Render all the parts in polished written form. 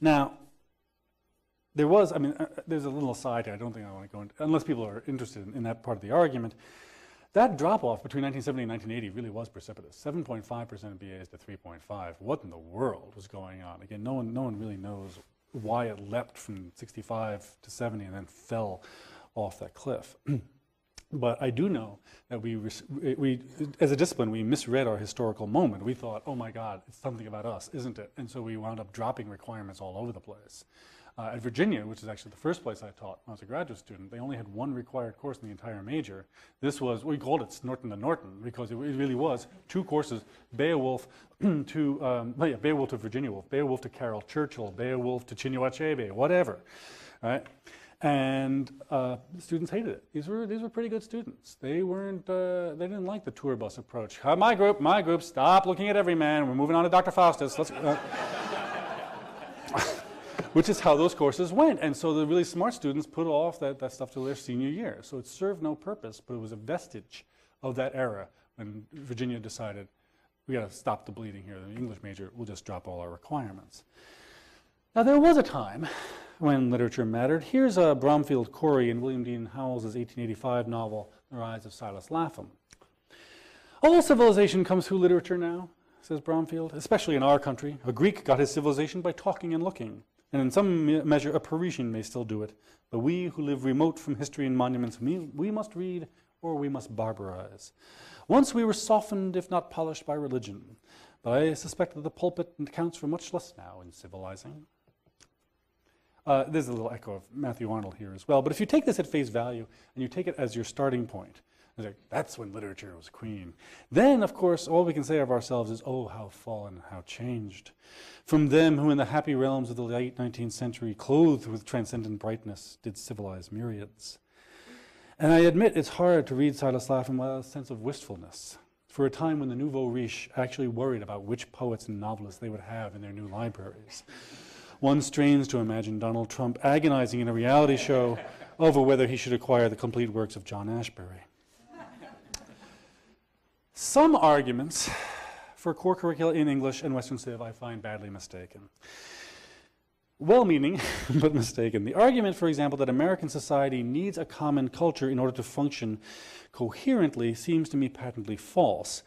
Now, there was, I mean, there's a little aside here. I don't think I want to go into, unless people are interested in that part of the argument. That drop-off between 1970 and 1980 really was precipitous. 7.5% of BAs to 3.5. What in the world was going on? Again, no one really knows why it leapt from 65 to 70 and then fell off that cliff. But I do know that we, as a discipline, we misread our historical moment. We thought, oh my God, it's something about us, isn't it? And so we wound up dropping requirements all over the place. At Virginia, which is actually the first place I taught when I was a graduate student, they only had one required course in the entire major. This was, we called it Norton to Norton, because it really was 2 courses, Beowulf to, Beowulf to Virginia Woolf, Beowulf to Carol Churchill, Beowulf to Chinua Achebe, whatever, right? And the students hated it. These were pretty good students. They weren't, they didn't like the tour bus approach. My group, stop looking at every man. We're moving on to Dr. Faustus. Let's, which is how those courses went. And so the really smart students put off that stuff till their senior year. So it served no purpose, but it was a vestige of that era when Virginia decided, we gotta stop the bleeding here. The English major, we'll just drop all our requirements. Now there was a time when literature mattered. Here's Bromfield Corey in William Dean Howells' 1885 novel, The Rise of Silas Lapham. All civilization comes through literature now, says Bromfield, especially in our country. A Greek got his civilization by talking and looking. And in some measure, a Parisian may still do it. But we who live remote from history and monuments, we must read or we must barbarize. Once we were softened, if not polished, by religion. But I suspect that the pulpit counts for much less now in civilizing. There's a little echo of Matthew Arnold here as well. But if you take this at face value and you take it as your starting point, like, that's when literature was queen. Then, of course, all we can say of ourselves is, oh, how fallen, how changed. From them who in the happy realms of the late 19th century, clothed with transcendent brightness, did civilize myriads. And I admit it's hard to read Silas Lapham without a sense of wistfulness. For a time when the nouveau riche actually worried about which poets and novelists they would have in their new libraries. One strains to imagine Donald Trump agonizing in a reality show over whether he should acquire the complete works of John Ashbery. Some arguments for core curricula in English and Western Civ I find badly mistaken. Well-meaning, but mistaken. The argument, for example, that American society needs a common culture in order to function coherently seems to me patently false,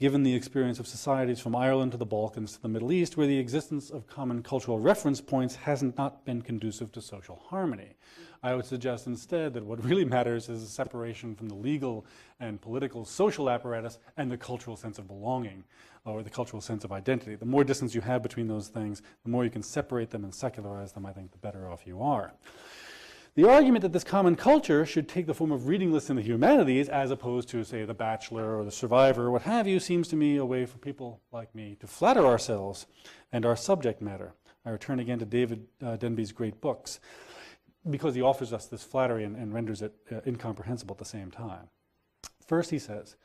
given the experience of societies from Ireland to the Balkans to the Middle East, where the existence of common cultural reference points hasn't not been conducive to social harmony. I would suggest instead that what really matters is a separation from the legal and political social apparatus and the cultural sense of belonging, or the cultural sense of identity. The more distance you have between those things, the more you can separate them and secularize them, I think the better off you are. The argument that this common culture should take the form of reading lists in the humanities as opposed to, say, The Bachelor or The Survivor or what have you seems to me a way for people like me to flatter ourselves and our subject matter. I return again to David Denby's great books because he offers us this flattery and renders it incomprehensible at the same time. First, he says,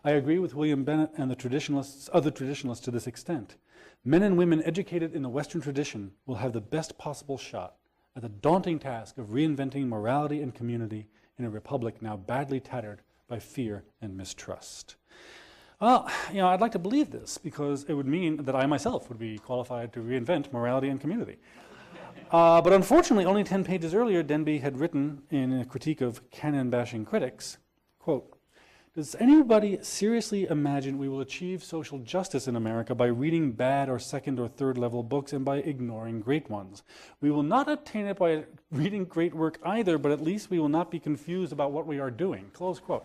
I agree with William Bennett and the traditionalists, other traditionalists to this extent. Men and women educated in the Western tradition will have the best possible shot at the daunting task of reinventing morality and community in a republic now badly tattered by fear and mistrust. Well, you know, I'd like to believe this because it would mean that I myself would be qualified to reinvent morality and community. But unfortunately, only 10 pages earlier, Denby had written in a critique of Canon bashing critics, quote, does anybody seriously imagine we will achieve social justice in America by reading bad or second or third level books and by ignoring great ones? We will not attain it by reading great work either, but at least we will not be confused about what we are doing, close quote.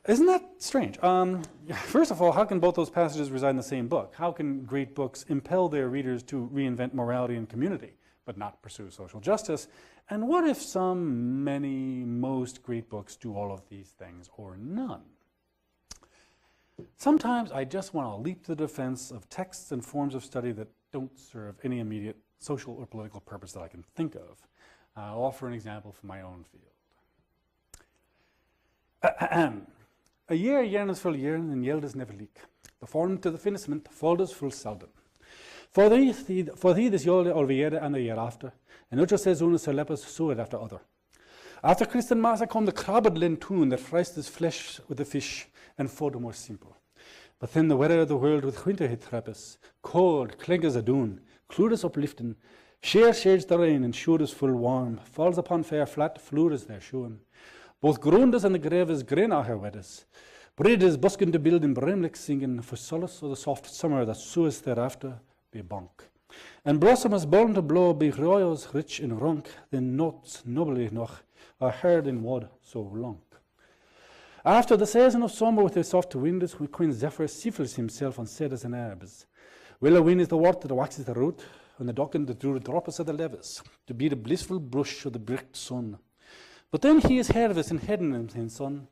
Isn't that strange? First of all, how can both those passages reside in the same book? How can great books impel their readers to reinvent morality and community, but not pursue social justice? And what if some, many, most great books do all of these things or none? Sometimes I just want to leap to the defense of texts and forms of study that don't serve any immediate social or political purpose that I can think of. I'll offer an example from my own field. A year is full year and yield is never leak. The form to the finishment folders full seldom. For thee this jol olviere and the year after, and other says una lepers sued after other. After Christian Mass come the crabbed lentoon that fries his flesh with the fish and food more simple. But then the weather of the world with winter hit trappes, cold, clinkers a doon, Cludas upliften, shades the rain, and shoes full warm, falls upon fair flat floors their shoeing. Both grundes and the graves grin are her weddes. Breed is buskin to build in brimlick singing, for solace of the soft summer that sues thereafter be bonk. And blossom is born to blow, be royals rich in runk, then notes nobly noch are heard in wood so long. After the season of summer with the soft winds, Queen Zephyr siffles himself on cedars and herbs. Willow wind is the water that waxes the root, and the docken that drew the drops of the levis, to be the blissful brush of the bricked sun. But then he is harvest and heading in sun,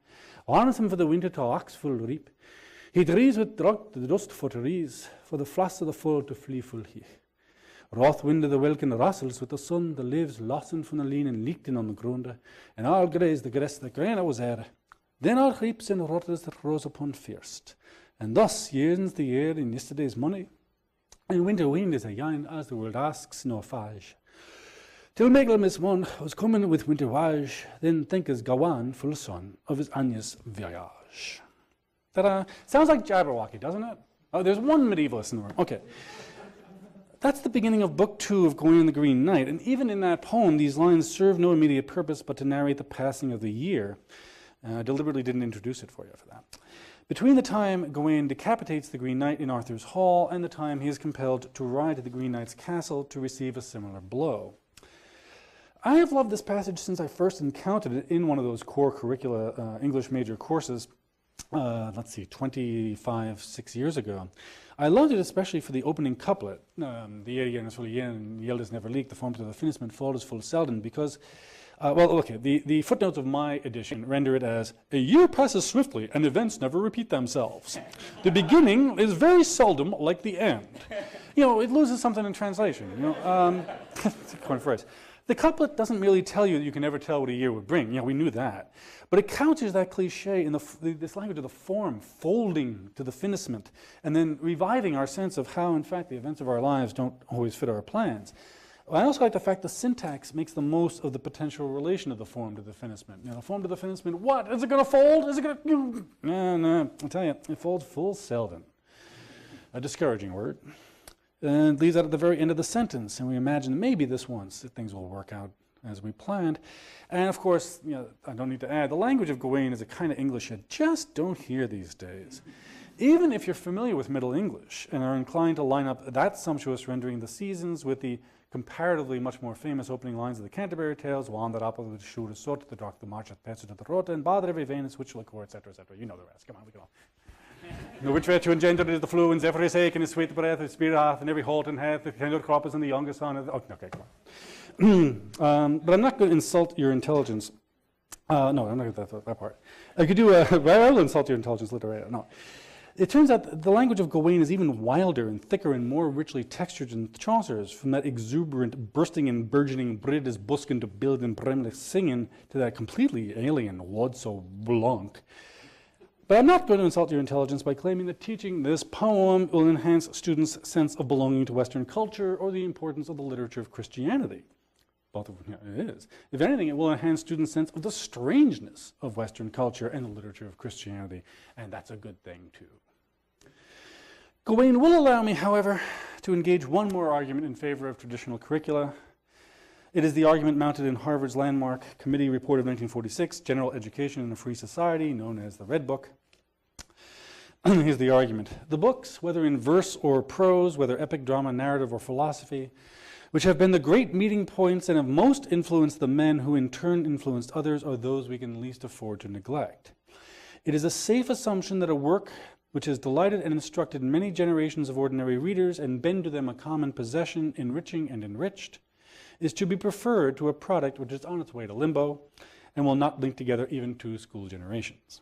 arms him for the winter to ox full reap. He drees with drug the dust for to reese, for the frost of the fall to flee full he. Wrath wind of the welkin rustles with the sun, the leaves lossen from the lean and leaked in on the ground, and all graze the grass the grain was there. Then all creeps and rotters that rose upon first, and thus yearns the year in yesterday's money, and winter wind is a yarn as the world asks no fage. Till Michaelmas one was coming with winter wage, then thinkers Gawain full son of his Agnes voyage. Ta-da! Sounds like Jabberwocky, doesn't it? Oh, there's one medievalist in the room. Okay. That's the beginning of Book 2 of Gawain and the Green Knight, and even in that poem, these lines serve no immediate purpose but to narrate the passing of the year. I deliberately didn't introduce it for you for that. Between the time Gawain decapitates the Green Knight in Arthur's Hall and the time he is compelled to ride to the Green Knight's castle to receive a similar blow. I have loved this passage since I first encountered it in one of those core curricula English major courses, 6 years ago. I loved it especially for the opening couplet, the er is full yen, yield is never leak, the form to the finisment fall is full seldom, because, the footnotes of my edition render it as, a year passes swiftly and events never repeat themselves. The beginning is very seldom like the end. It loses something in translation, it's a common phrase. The couplet doesn't really tell you that you can never tell what a year would bring. We knew that. But it couches that cliche in this language of the form, folding to the finishment, and then reviving our sense of how, in fact, the events of our lives don't always fit our plans. I also like the fact the syntax makes the most of the potential relation of the form to the finishment. The form to the finishment, what? Is it going to fold? Is it going to... No, I'll tell you, it folds full seldom. A discouraging word. And leaves out at the very end of the sentence, and we imagine maybe this once that things will work out as we planned. And of course, I don't need to add, the language of Gawain is a kind of English you just don't hear these days. Even if you're familiar with Middle English and are inclined to line up that sumptuous rendering the seasons with the comparatively much more famous opening lines of the Canterbury Tales, wander up with the shoot of sort, the dark, the march at Petsu to the rota, and bother every vein, switch liquor, etc., etc. You know the rest. Come on, we go on. No which virtue engendered is the flu, and Zephyr is sake, and his sweet breath, his spirit hath, and every halt and hath, the tender crop is in the youngest son. Okay, come on. But I'm not going to insult your intelligence. No, I'm not going to do that part. I could do I will insult your intelligence later. No. It turns out the language of Gawain is even wilder and thicker and more richly textured than Chaucer's, from that exuberant, bursting and burgeoning Brid is buskin to build and brimless singing to that completely alien wad so blanc. But I'm not going to insult your intelligence by claiming that teaching this poem will enhance students' sense of belonging to Western culture or the importance of the literature of Christianity. Both of them, it is. If anything, it will enhance students' sense of the strangeness of Western culture and the literature of Christianity, and that's a good thing too. Gawain will allow me, however, to engage one more argument in favor of traditional curricula. It is the argument mounted in Harvard's landmark committee report of 1946, General Education in a Free Society, known as the Red Book. Here's the argument. The books, whether in verse or prose, whether epic, drama, narrative, or philosophy, which have been the great meeting points and have most influenced the men who in turn influenced others, are those we can least afford to neglect. It is a safe assumption that a work which has delighted and instructed many generations of ordinary readers and been to them a common possession, enriching and enriched, is to be preferred to a product which is on its way to limbo and will not link together even 2 school generations.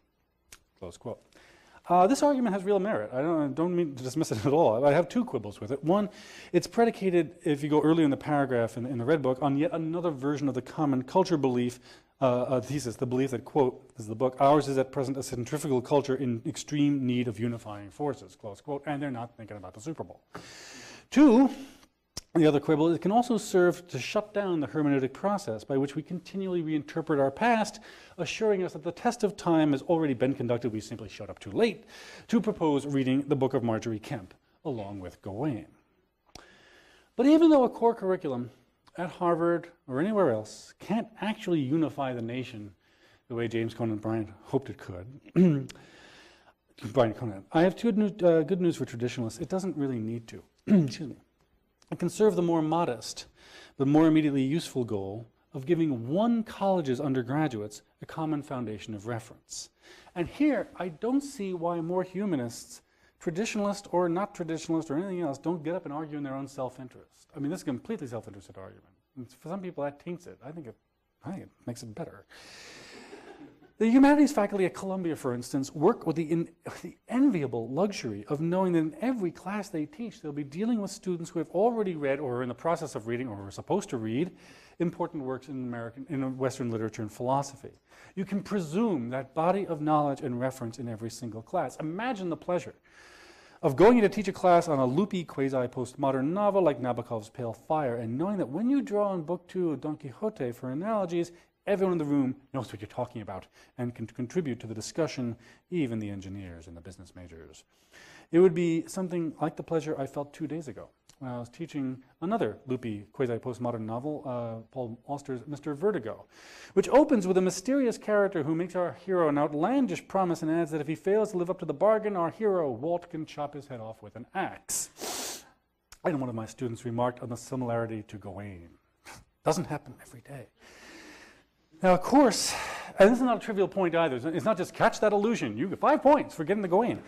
Close quote. This argument has real merit. I don't mean to dismiss it at all. I have 2 quibbles with it. One, it's predicated, if you go earlier in the paragraph in the Red Book, on yet another version of the common culture belief, thesis, the belief that, quote, this is the book, ours is at present a centrifugal culture in extreme need of unifying forces, close quote, and they're not thinking about the Super Bowl. 2, the other quibble, it can also serve to shut down the hermeneutic process by which we continually reinterpret our past, assuring us that the test of time has already been conducted, we simply showed up too late, to propose reading the Book of Marjorie Kemp along with Gawain. But even though a core curriculum at Harvard or anywhere else can't actually unify the nation the way James Conan Bryant hoped it could, Brian Conan, I have good news for traditionalists. It doesn't really need to. Excuse me. It can serve the more modest, but more immediately useful goal of giving one college's undergraduates a common foundation of reference. And here, I don't see why more humanists, traditionalist or not traditionalist or anything else, don't get up and argue in their own self-interest. I mean, this is a completely self-interested argument. And for some people, that taints it. I think it makes it better. The humanities faculty at Columbia, for instance, work with the enviable luxury of knowing that in every class they teach, they'll be dealing with students who have already read or are in the process of reading or are supposed to read important works in Western literature and philosophy. You can presume that body of knowledge and reference in every single class. Imagine the pleasure of going in to teach a class on a loopy quasi-postmodern novel like Nabokov's Pale Fire and knowing that when you draw on Book 2 of Don Quixote for analogies, everyone in the room knows what you're talking about and can contribute to the discussion, even the engineers and the business majors. It would be something like the pleasure I felt 2 days ago when I was teaching another loopy quasi-postmodern novel, Paul Auster's Mr. Vertigo, which opens with a mysterious character who makes our hero an outlandish promise and adds that if he fails to live up to the bargain, our hero, Walt, can chop his head off with an axe. And one of my students remarked on the similarity to Gawain. Doesn't happen every day. Now, of course, and this is not a trivial point either. It's not just catch that illusion. You get 5 points for getting the Gawain.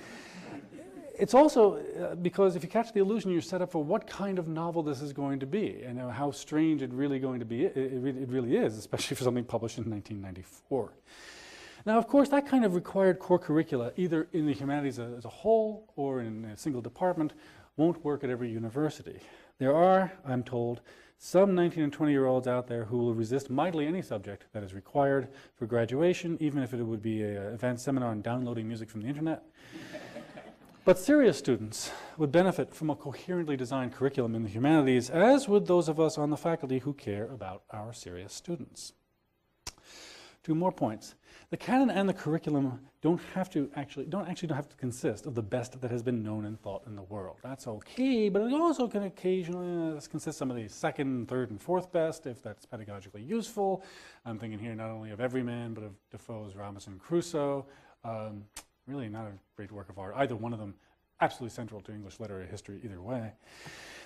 It's also because if you catch the illusion, you're set up for what kind of novel this is going to be and how strange it really going to be. It really is, especially for something published in 1994. Now, of course, that kind of required core curricula, either in the humanities as a whole or in a single department, won't work at every university. There are, I'm told, some 19 and 20-year-olds out there who will resist mightily any subject that is required for graduation, even if it would be an advanced seminar on downloading music from the internet. But serious students would benefit from a coherently designed curriculum in the humanities, as would those of us on the faculty who care about our serious students. 2 more points. The canon and the curriculum don't have to consist of the best that has been known and thought in the world. That's okay, but it also can occasionally consist of some of the second, third, and fourth best, if that's pedagogically useful. I'm thinking here not only of Everyman, but of Defoe's Robinson Crusoe. Really not a great work of art, either one of them absolutely central to English literary history either way.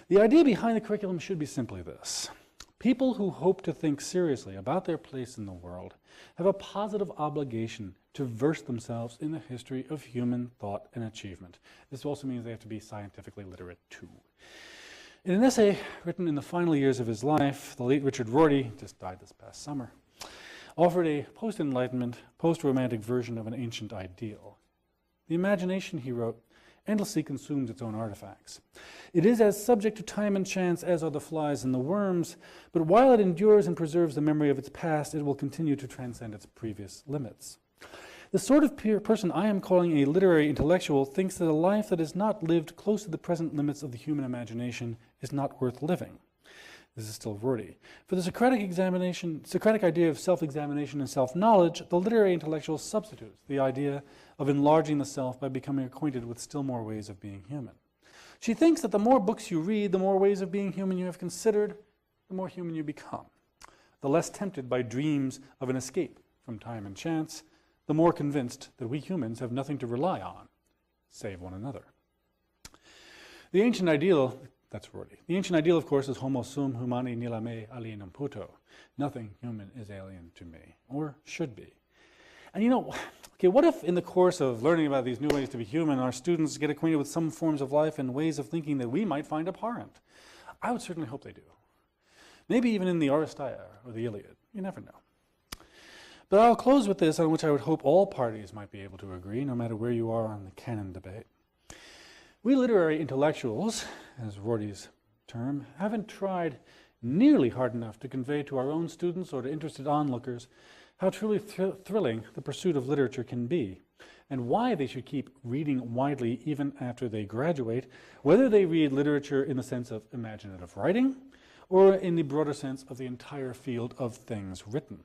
The idea behind the curriculum should be simply this. People who hope to think seriously about their place in the world have a positive obligation to verse themselves in the history of human thought and achievement. This also means they have to be scientifically literate too. In an essay written in the final years of his life, the late Richard Rorty, just died this past summer, offered a post-Enlightenment, post-romantic version of an ancient ideal. The imagination, he wrote, endlessly consumes its own artifacts. It is as subject to time and chance as are the flies and the worms, but while it endures and preserves the memory of its past, it will continue to transcend its previous limits. The sort of person I am calling a literary intellectual thinks that a life that is not lived close to the present limits of the human imagination is not worth living. This is still Rorty. For the Socratic idea of self-examination and self-knowledge, the literary intellectual substitutes the idea of enlarging the self by becoming acquainted with still more ways of being human. She thinks that the more books you read, the more ways of being human you have considered, the more human you become. The less tempted by dreams of an escape from time and chance, the more convinced that we humans have nothing to rely on, save one another. The ancient ideal, that's Rorty. The ancient ideal, of course, is homo sum humani nihil me alienum puto. Nothing human is alien to me, or should be. And you know, okay, what if in the course of learning about these new ways to be human, our students get acquainted with some forms of life and ways of thinking that we might find abhorrent? I would certainly hope they do. Maybe even in the Oresteia or the Iliad. You never know. But I'll close with this, on which I would hope all parties might be able to agree, no matter where you are on the canon debate. We literary intellectuals, as Rorty's term, haven't tried nearly hard enough to convey to our own students or to interested onlookers how truly thrilling the pursuit of literature can be, and why they should keep reading widely even after they graduate, whether they read literature in the sense of imaginative writing or in the broader sense of the entire field of things written.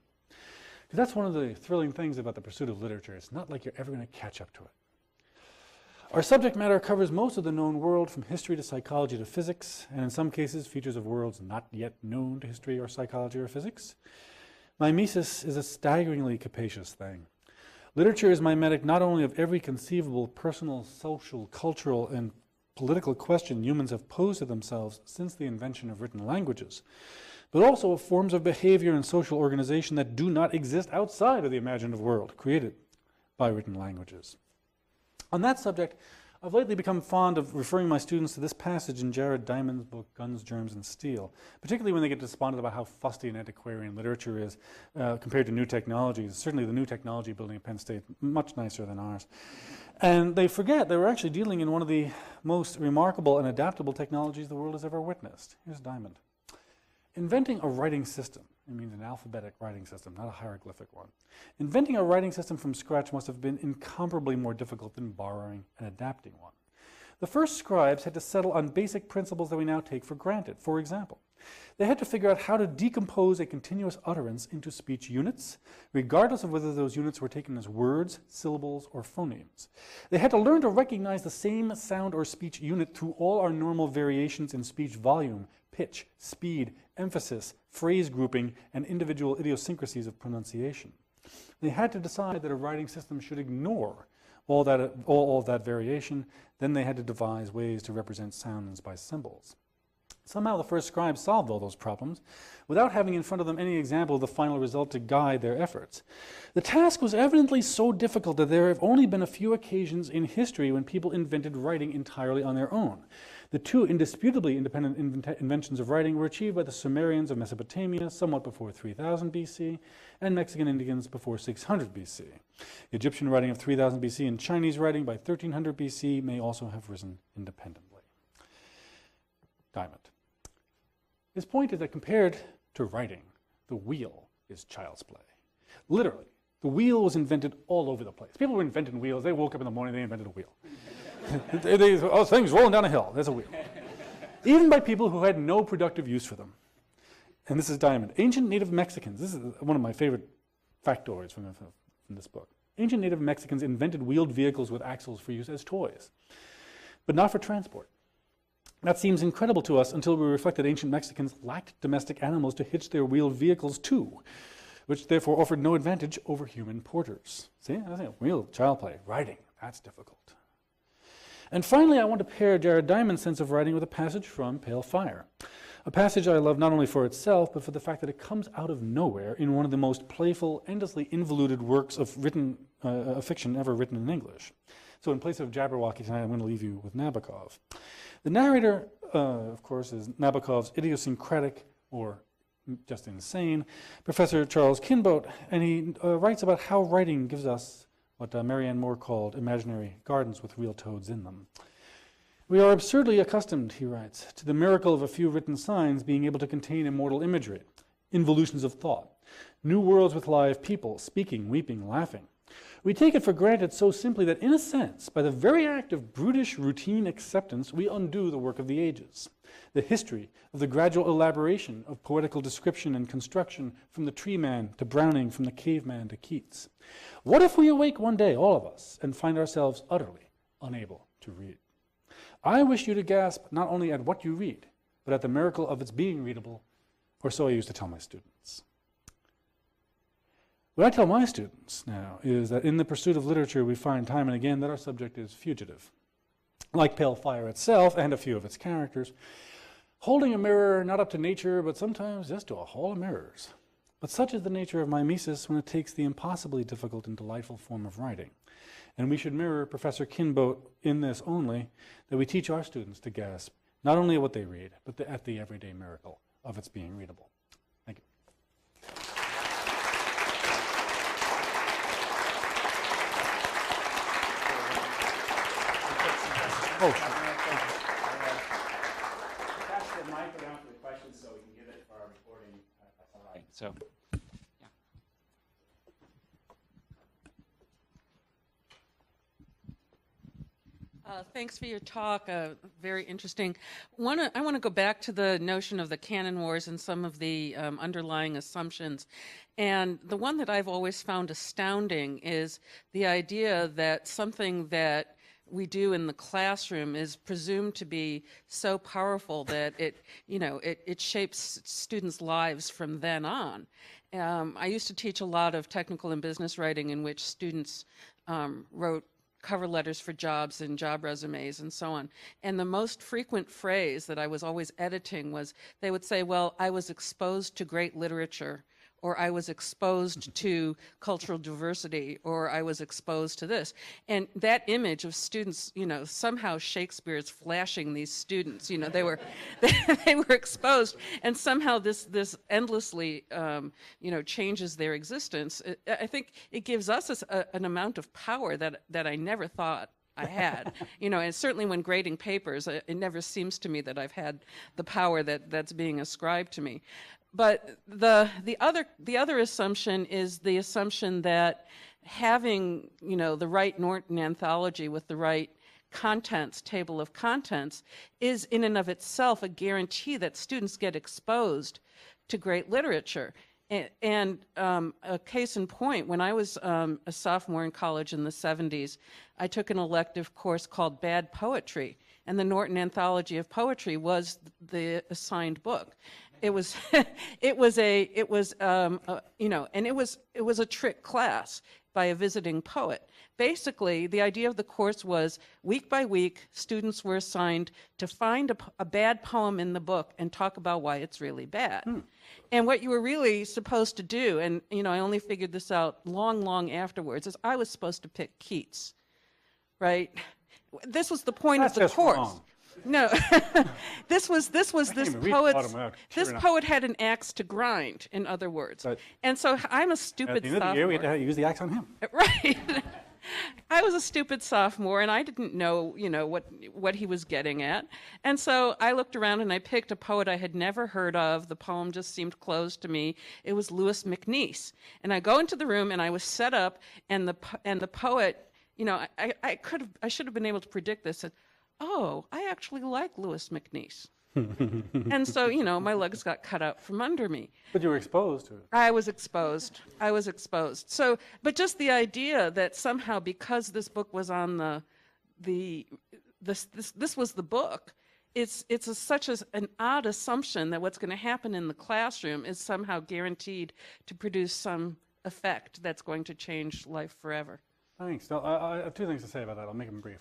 Because that's one of the thrilling things about the pursuit of literature. It's not like you're ever going to catch up to it. Our subject matter covers most of the known world, from history to psychology to physics, and in some cases features of worlds not yet known to history or psychology or physics. My mimesis is a staggeringly capacious thing. Literature is mimetic not only of every conceivable personal, social, cultural, and political question humans have posed to themselves since the invention of written languages, but also of forms of behavior and social organization that do not exist outside of the imaginative world created by written languages. On that subject, I've lately become fond of referring my students to this passage in Jared Diamond's book, Guns, Germs, and Steel, particularly when they get despondent about how fusty and antiquarian literature is compared to new technologies. Certainly the new technology building at Penn State, much nicer than ours. And they forget they were actually dealing in one of the most remarkable and adaptable technologies the world has ever witnessed. Here's Diamond. Inventing a writing system, it means an alphabetic writing system, not a hieroglyphic one. Inventing a writing system from scratch must have been incomparably more difficult than borrowing and adapting one. The first scribes had to settle on basic principles that we now take for granted. For example, they had to figure out how to decompose a continuous utterance into speech units, regardless of whether those units were taken as words, syllables, or phonemes. They had to learn to recognize the same sound or speech unit through all our normal variations in speech volume, pitch, speed, emphasis, phrase grouping, and individual idiosyncrasies of pronunciation. They had to decide that a writing system should ignore all that variation. Then they had to devise ways to represent sounds by symbols. Somehow the first scribes solved all those problems without having in front of them any example of the final result to guide their efforts. The task was evidently so difficult that there have only been a few occasions in history when people invented writing entirely on their own. The two indisputably independent inventions of writing were achieved by the Sumerians of Mesopotamia somewhat before 3000 BC and Mexican Indians before 600 BC. Egyptian writing of 3000 BC and Chinese writing by 1300 BC may also have risen independently. Diamond. His point is that compared to writing, the wheel is child's play. Literally, the wheel was invented all over the place. People were inventing wheels. They woke up in the morning, they invented a wheel. Things rolling down a hill, there's a wheel. Even by people who had no productive use for them. And this is Diamond. Ancient native Mexicans, this is one of my favorite factoids from this book. Ancient native Mexicans invented wheeled vehicles with axles for use as toys, but not for transport. That seems incredible to us until we reflect that ancient Mexicans lacked domestic animals to hitch their wheeled vehicles to, which therefore offered no advantage over human porters. See, wheel, child play, writing, that's difficult. And finally, I want to pair Jared Diamond's sense of writing with a passage from Pale Fire. A passage I love not only for itself, but for the fact that it comes out of nowhere in one of the most playful, endlessly involuted works of fiction ever written in English. So in place of Jabberwocky tonight, I'm going to leave you with Nabokov. The narrator, of course, is Nabokov's idiosyncratic, or just insane, Professor Charles Kinbote, and he writes about how writing gives us what Marianne Moore called imaginary gardens with real toads in them. We are absurdly accustomed, he writes, to the miracle of a few written signs being able to contain immortal imagery, involutions of thought, new worlds with live people, speaking, weeping, laughing. We take it for granted so simply that, in a sense, by the very act of brutish routine acceptance, we undo the work of the ages, the history of the gradual elaboration of poetical description and construction from the tree man to Browning, from the caveman to Keats. What if we awake one day, all of us, and find ourselves utterly unable to read? I wish you to gasp not only at what you read, but at the miracle of its being readable, or so I used to tell my students. What I tell my students now is that in the pursuit of literature, we find time and again that our subject is fugitive. Like Pale Fire itself and a few of its characters, holding a mirror not up to nature, but sometimes just to a hall of mirrors. But such is the nature of mimesis when it takes the impossibly difficult and delightful form of writing. And we should mirror Professor Kinbote in this only, that we teach our students to gasp not only at what they read, but at the everyday miracle of its being readable. Thank you. Oh, sure. Pass the mic around for the questions so we can give it for our recording. That's all right. So, thanks for your talk. Very interesting. I want to go back to the notion of the canon wars and some of the underlying assumptions. And the one that I've always found astounding is the idea that something that we do in the classroom is presumed to be so powerful that it shapes students' lives from then on. I used to teach a lot of technical and business writing in which students wrote cover letters for jobs and job resumes and so on. And the most frequent phrase that I was always editing was they would say, well, I was exposed to great literature, or I was exposed to cultural diversity, or I was exposed to this. And that image of students, somehow Shakespeare is flashing these students, they were exposed, and somehow this endlessly, changes their existence. I think it gives us an amount of power that I never thought I had, and certainly when grading papers, it never seems to me that I've had the power that's being ascribed to me. But the other assumption is the assumption that having, the right Norton anthology with the right contents, table of contents, is in and of itself a guarantee that students get exposed to great literature. And a case in point, when I was a sophomore in college in the 70s, I took an elective course called Bad Poetry, and the Norton Anthology of Poetry was the assigned book. It was a trick class by a visiting poet. Basically, the idea of the course was week by week, students were assigned to find a bad poem in the book and talk about why it's really bad. And what you were really supposed to do, and I only figured this out long afterwards, is I was supposed to pick Keats, right? This was the point of the course. Wrong. No, this poet had an axe to grind, in other words. But and so I'm a stupid at the end sophomore. of the year, we had to use the axe on him. Right. I was a stupid sophomore, and I didn't know, what he was getting at. And so I looked around and I picked a poet I had never heard of. The poem just seemed closed to me. It was Lewis MacNeice. And I go into the room and I was set up, and the poet, I should have been able to predict this. Said, oh, I actually like Lewis MacNeice. And so, my legs got cut out from under me. But you were exposed to it. I was exposed. So, but just the idea that somehow because this book was on this was the book, it's such an odd assumption that what's going to happen in the classroom is somehow guaranteed to produce some effect that's going to change life forever. Thanks. Now, I have two things to say about that. I'll make them brief.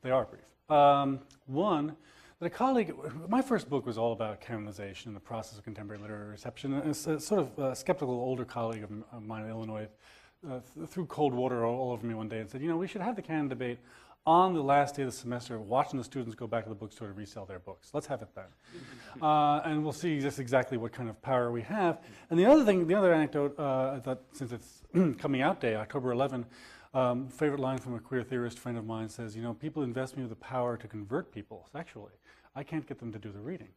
They are brief. One, that a colleague, my first book was all about canonization and the process of contemporary literary reception. And a sort of skeptical older colleague of mine in Illinois threw cold water all over me one day and said, we should have the canon debate on the last day of the semester, watching the students go back to the bookstore to resell their books. Let's have it then. And we'll see just exactly what kind of power we have. And the other anecdote, I thought, since it's coming out day, October 11, favorite line from a queer theorist friend of mine says, people invest me with the power to convert people sexually. I can't get them to do the reading.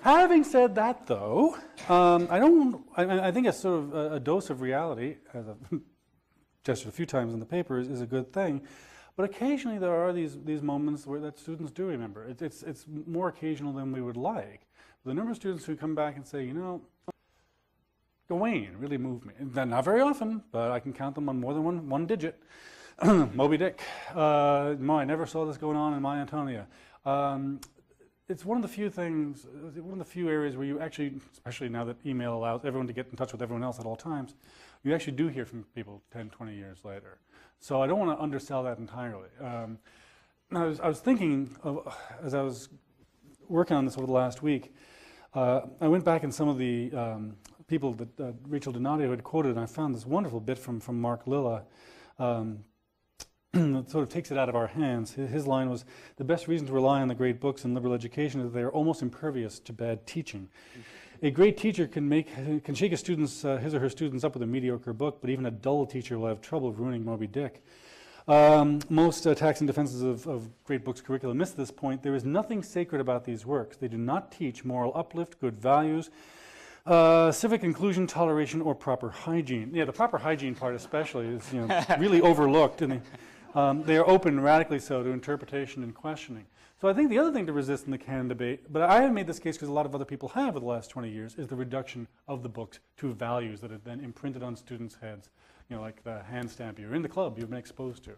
Having said that, though, I think a sort of a dose of reality, as I've gestured a few times in the papers, is a good thing. But occasionally there are these moments where that students do remember. It's more occasional than we would like. The number of students who come back and say, Gawain really moved me. Not very often, but I can count them on more than one digit. Moby Dick. I never saw this going on in my Antonia. It's one of the few things, one of the few areas where you actually, especially now that email allows everyone to get in touch with everyone else at all times, you actually do hear from people 10, 20 years later. So I don't want to undersell that entirely. I was thinking, as I was working on this over the last week, I went back in some of the people that Rachel Donadio had quoted, and I found this wonderful bit from Mark Lilla that sort of takes it out of our hands. His line was, the best reason to rely on the great books in liberal education is that they are almost impervious to bad teaching. A great teacher can shake his or her students up with a mediocre book, but even a dull teacher will have trouble ruining Moby Dick. Most attacks and defenses of great books curricula miss this point. There is nothing sacred about these works. They do not teach moral uplift, good values, civic inclusion, toleration, or proper hygiene. Yeah, the proper hygiene part especially is really overlooked, and they are open, radically so, to interpretation and questioning. So I think the other thing to resist in the canon debate, but I haven't made this case because a lot of other people have over the last 20 years, is the reduction of the books to values that are then imprinted on students' heads, like the hand stamp. You're in the club, you've been exposed to.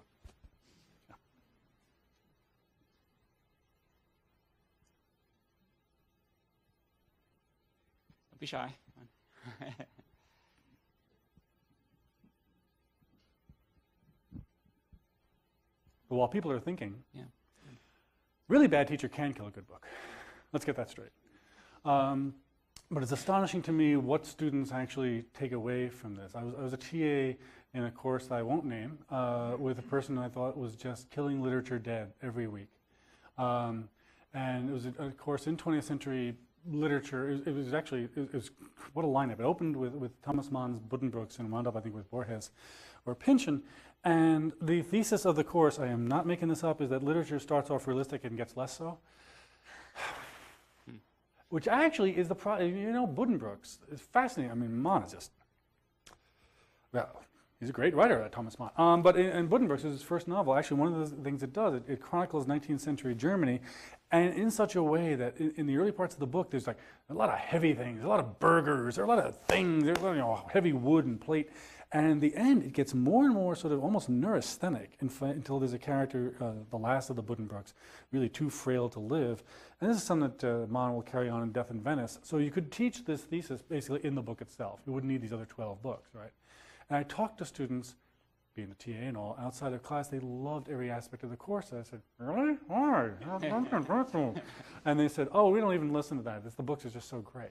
Don't be shy. But while people are thinking, Yeah. really bad teacher can kill a good book. Let's get that straight. But it's astonishing to me what students actually take away from this. I was a TA in a course that I won't name with a person I thought was just killing literature dead every week. And it was a course in 20th century literature. It was what a lineup. It opened with Thomas Mann's Buddenbrooks and wound up, I think, with Borges or Pynchon. And the thesis of the course, I am not making this up, is that literature starts off realistic and gets less so. Which actually is the Buddenbrooks is fascinating. I mean, Mann is just, well, he's a great writer, Thomas Mann. But in Buddenbrooks is his first novel. Actually, one of the things it does, it chronicles 19th century Germany, and in such a way that in the early parts of the book, there's like a lot of heavy things, a lot of burgers, there are a lot of things, there's a lot of heavy wood and plate. And in the end, it gets more and more sort of almost neurasthenic until there's a character, the last of the Buddenbrooks, really too frail to live. And this is something that Mann will carry on in Death in Venice. So you could teach this thesis basically in the book itself. You wouldn't need these other 12 books, right? And I talked to students, being the TA and all, outside of class. They loved every aspect of the course. I said, really? Why? And they said, oh, we don't even listen to that. The books are just so great.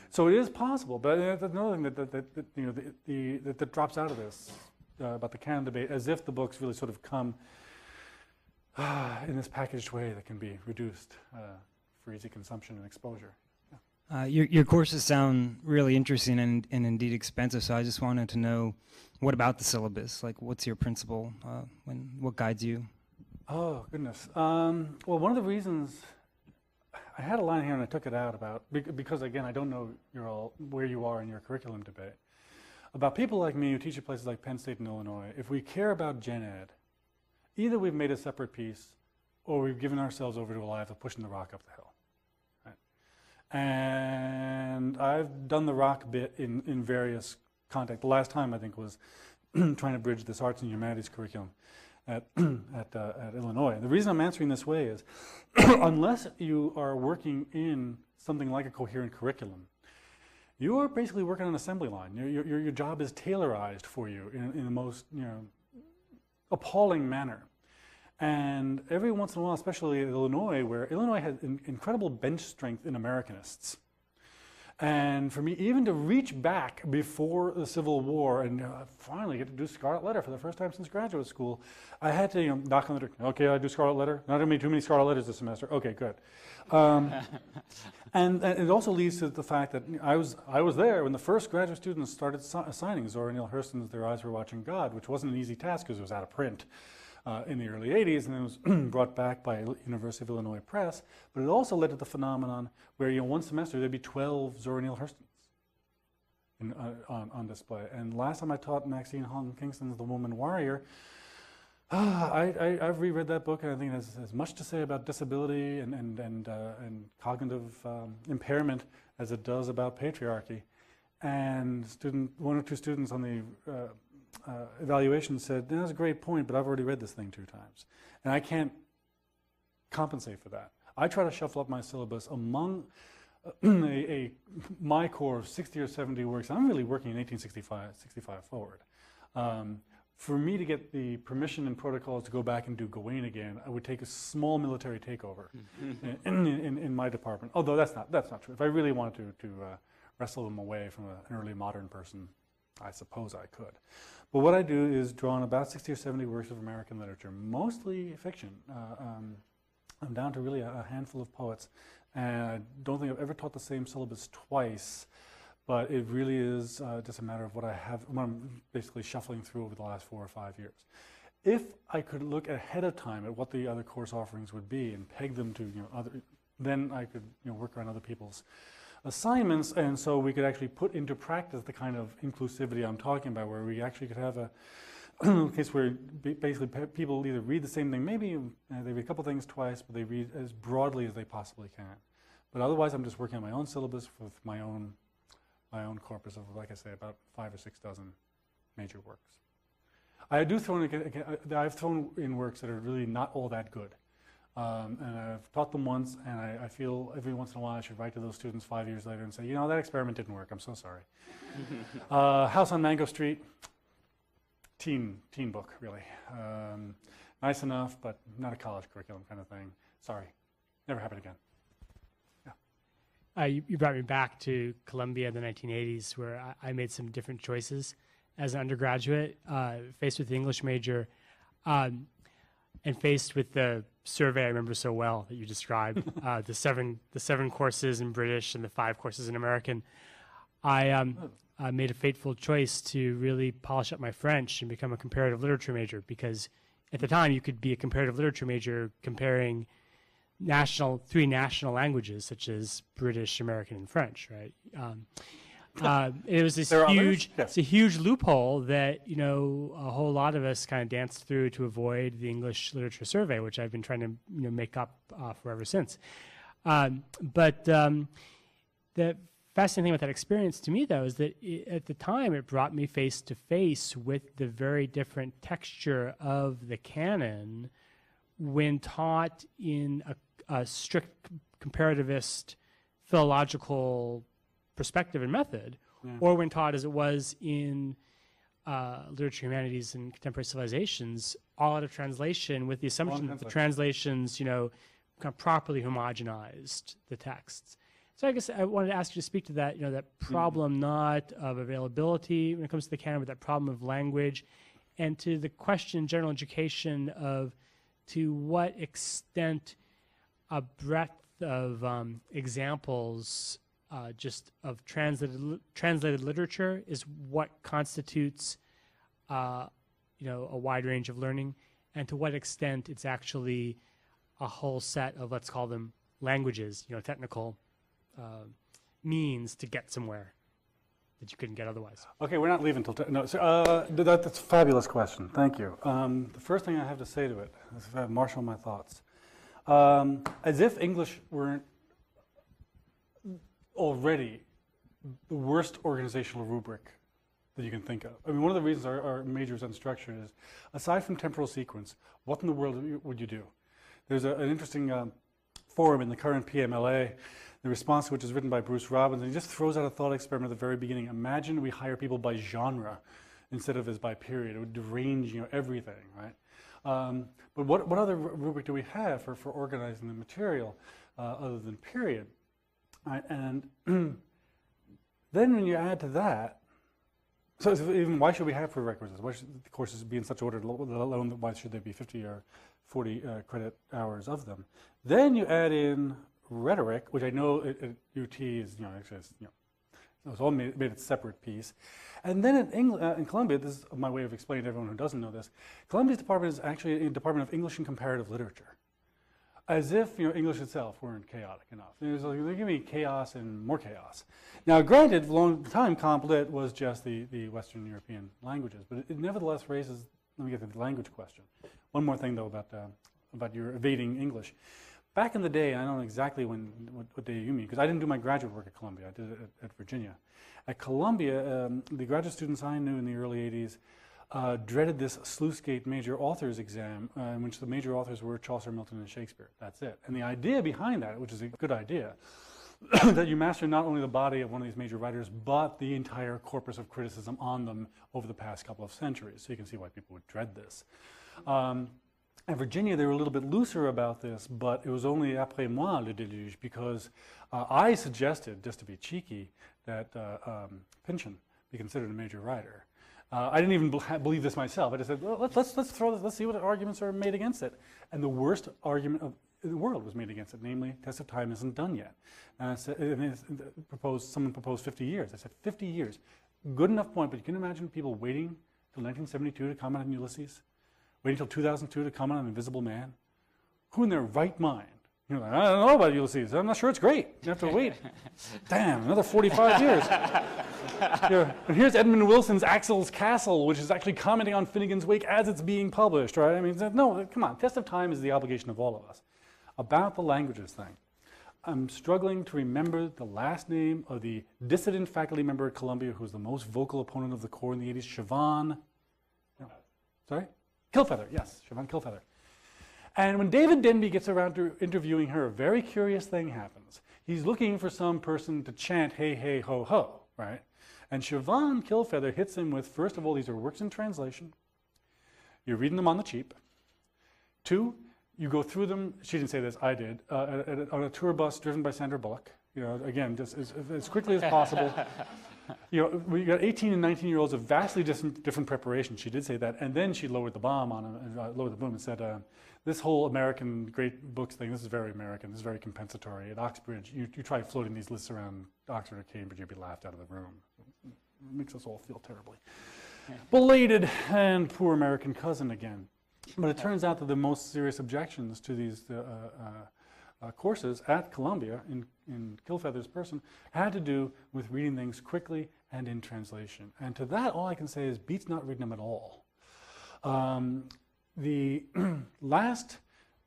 So it is possible, but that's another thing that drops out of this about the canon debate, as if the books really sort of come in this packaged way that can be reduced for easy consumption and exposure. Yeah. Your courses sound really interesting and indeed expensive, so I just wanted to know, what about the syllabus? Like, what's your principle? What guides you? Oh, goodness. Well, one of the reasons I had a line here and I took it out about, because again, I don't know where you are in your curriculum debate, about people like me who teach at places like Penn State and Illinois. If we care about gen ed, either we've made a separate piece or we've given ourselves over to a life of pushing the rock up the hill. Right? And I've done the rock bit in various contexts. The last time I think was trying to bridge this arts and humanities curriculum at Illinois. The reason I'm answering this way is unless you are working in something like a coherent curriculum, you are basically working on an assembly line. Your job is tailorized for you in the most appalling manner. And every once in a while, especially in Illinois, where Illinois has incredible bench strength in Americanists. And for me, even to reach back before the Civil War and finally get to do Scarlet Letter for the first time since graduate school, I had to knock on the door. Okay, I do Scarlet Letter. Not going to be too many Scarlet Letters this semester. Okay, good. And it also leads to the fact that I was there when the first graduate students started assigning Zora Neale Hurston's Their Eyes Were Watching God, which wasn't an easy task because it was out of print in the early 80s, and it was brought back by University of Illinois Press. But it also led to the phenomenon where one semester there'd be 12 Zora Neale Hurstons on display. And last time I taught Maxine Hong Kingston's The Woman Warrior, I've reread that book, and I think it has much to say about disability and cognitive impairment as it does about patriarchy. And one or two students on the evaluation said, that's a great point, but I've already read this thing 2 times. And I can't compensate for that. I try to shuffle up my syllabus among my core of 60 or 70 works. I'm really working in 1865 forward. For me to get the permission and protocols to go back and do Gawain again, I would take a small military takeover in my department. Although that's not true. If I really wanted to wrestle them away from an early modern person, I suppose I could. But what I do is draw on about 60 or 70 works of American literature, mostly fiction. I'm down to really a handful of poets, and I don't think I've ever taught the same syllabus twice, but it really is just a matter of what I'm basically shuffling through over the last 4 or 5 years. If I could look ahead of time at what the other course offerings would be and peg them to then I could work around other people's assignments, and so we could actually put into practice the kind of inclusivity I'm talking about, where we actually could have a case where basically people either read the same thing, maybe they read a couple things twice, but they read as broadly as they possibly can. But otherwise, I'm just working on my own syllabus with my own corpus of, like I say, about 5 or 6 dozen major works. I do I've thrown in works that are really not all that good. And I've taught them once, and I feel every once in a while I should write to those students 5 years later and say, you know, that experiment didn't work. I'm so sorry. House on Mango Street, teen book, really. Nice enough, but not a college curriculum kind of thing. Sorry. Never happened again. You brought me back to Columbia in the 1980s, where I made some different choices as an undergraduate, faced with the English major, and faced with the survey I remember so well that you described, the seven courses in British and the 5 courses in American. I made a fateful choice to really polish up my French and become a comparative literature major, because at the time you could be a comparative literature major comparing 3 national languages such as British, American, and French, right? It was this huge, yes. It's a huge loophole that, a whole lot of us kind of danced through to avoid the English literature survey, which I've been trying to make up for ever since. But the fascinating thing about that experience to me, though, is that at the time it brought me face to face with the very different texture of the canon when taught in a strict comparativist philological perspective and method, or when taught as it was in literature, humanities, and contemporary civilizations, all out of translation, with the assumption that the translations, kind of properly homogenized the texts. So I guess I wanted to ask you to speak to that, that problem not of availability when it comes to the canon, but that problem of language, and to the question in general education of to what extent a breadth of examples just of translated literature is what constitutes a wide range of learning, and to what extent it's actually a whole set of, let's call them languages, technical means to get somewhere that you couldn't get otherwise. Okay, we're not leaving till no. So, that's a fabulous question. Thank you. The first thing I have to say to it is if I marshal my thoughts, as if English weren't already the worst organizational rubric that you can think of. I mean, one of the reasons our major is unstructured is, aside from temporal sequence, what in the world would you do? There's an interesting forum in the current PMLA, the response to which is written by Bruce Robbins, and he just throws out a thought experiment at the very beginning. Imagine we hire people by genre instead of as by period. It would derange, everything, right? But what other rubric do we have for organizing the material other than period? Right? And then when you add to that, so even why should we have prerequisites? Why should the courses be in such order, let alone why should there be 50 or 40 credit hours of them? Then you add in rhetoric, which I know at UT is, it's all made its separate piece. And then in Columbia, this is my way of explaining to everyone who doesn't know this, Columbia's department is actually a department of English and comparative literature. As if English itself weren't chaotic enough. There's like, they give me chaos and more chaos. Now, granted, for a long time, Comp Lit was just the Western European languages, but it nevertheless raises. Let me get to the language question. One more thing, though, about your evading English. Back in the day, I don't know exactly what day you mean, because I didn't do my graduate work at Columbia. I did it at Virginia. At Columbia, the graduate students I knew in the early '80s dreaded this Sluicegate major authors exam, in which the major authors were Chaucer, Milton, and Shakespeare. That's it. And the idea behind that, which is a good idea, that you master not only the body of one of these major writers, but the entire corpus of criticism on them over the past couple of centuries. So you can see why people would dread this. At Virginia, they were a little bit looser about this, but it was only après moi le déluge, because I suggested, just to be cheeky, that Pynchon be considered a major writer. I didn't even believe this myself. I just said, well, let's see what arguments are made against it. And the worst argument in the world was made against it, namely, test of time isn't done yet. And someone proposed 50 years. I said, 50 years, good enough point, but you can imagine people waiting till 1972 to comment on Ulysses, waiting till 2002 to comment on Invisible Man. Who in their right mind? You're like, I don't know about Ulysses. I'm not sure it's great. You have to wait. Damn, another 45 years. And here's Edmund Wilson's Axel's Castle, which is actually commenting on Finnegan's Wake as it's being published, right? I mean, no, come on. Test of time is the obligation of all of us. About the languages thing, I'm struggling to remember the last name of the dissident faculty member at Columbia who was the most vocal opponent of the core in the 80s, Siobhan. No, sorry? Kilfeather, yes, Siobhan Kilfeather. And when David Denby gets around to interviewing her, a very curious thing happens. He's looking for some person to chant, hey, hey, ho, ho, right? And Siobhan Killfeather hits him with, first of all, these are works in translation. You're reading them on the cheap. 2, you go through them, she didn't say this, I did, on a tour bus driven by Sandra Bullock. Again, just as quickly as possible. We got 18 and 19-year-olds of vastly different preparation. She did say that, and then she lowered the bomb on him, lowered the boom, and said, "This whole American great books thing, this is very American. This is very compensatory. At Oxbridge, you try floating these lists around Oxford or Cambridge, you'd be laughed out of the room. It makes us all feel terribly belated and poor American cousin again." But it turns out that the most serious objections to these courses at Columbia, in Killfeather's person, had to do with reading things quickly and in translation. And to that, all I can say is beats not reading them at all. The last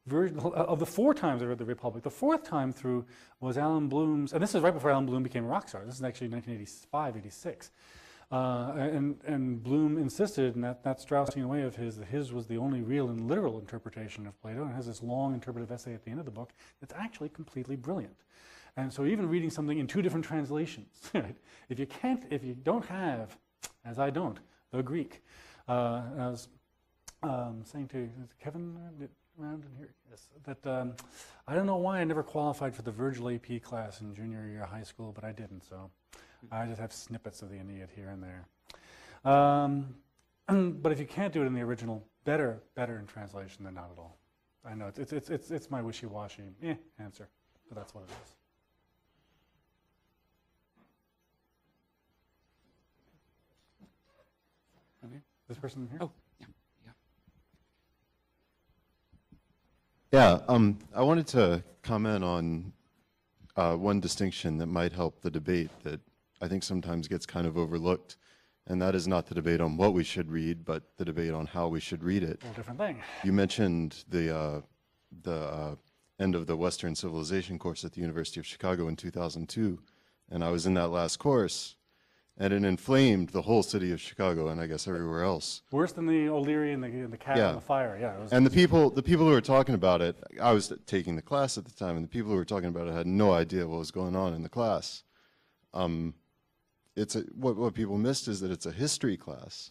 version of the 4 times I read The Republic, the 4th time through was Alan Bloom's, and this is right before Alan Bloom became a rock star. This is actually 1985, 86. And Bloom insisted in that Straussian way of his that his was the only real and literal interpretation of Plato, and has this long interpretive essay at the end of the book that's actually completely brilliant. And so even reading something in 2 different translations, right? If you don't have, as I don't, the Greek, I was saying to Kevin around in here, yes, that I don't know why I never qualified for the Virgil AP class in junior year of high school, but I didn't, so I just have snippets of the Aeneid here and there. But if you can't do it in the original, better in translation than not at all. I know it's my wishy-washy answer, but that's what it is. Okay. This person here? Oh, yeah. Yeah, I wanted to comment on one distinction that might help the debate that I think sometimes gets kind of overlooked, and that is not the debate on what we should read, but the debate on how we should read it. A different thing. You mentioned the end of the Western Civilization course at the University of Chicago in 2002, and I was in that last course, and it inflamed the whole city of Chicago, and I guess everywhere else. Worse than the O'Leary and the cat Yeah. on the fire. Yeah. It was, And the people who were talking about it, I was taking the class at the time, and the people who were talking about it had no idea what was going on in the class. What people missed is that it's a history class.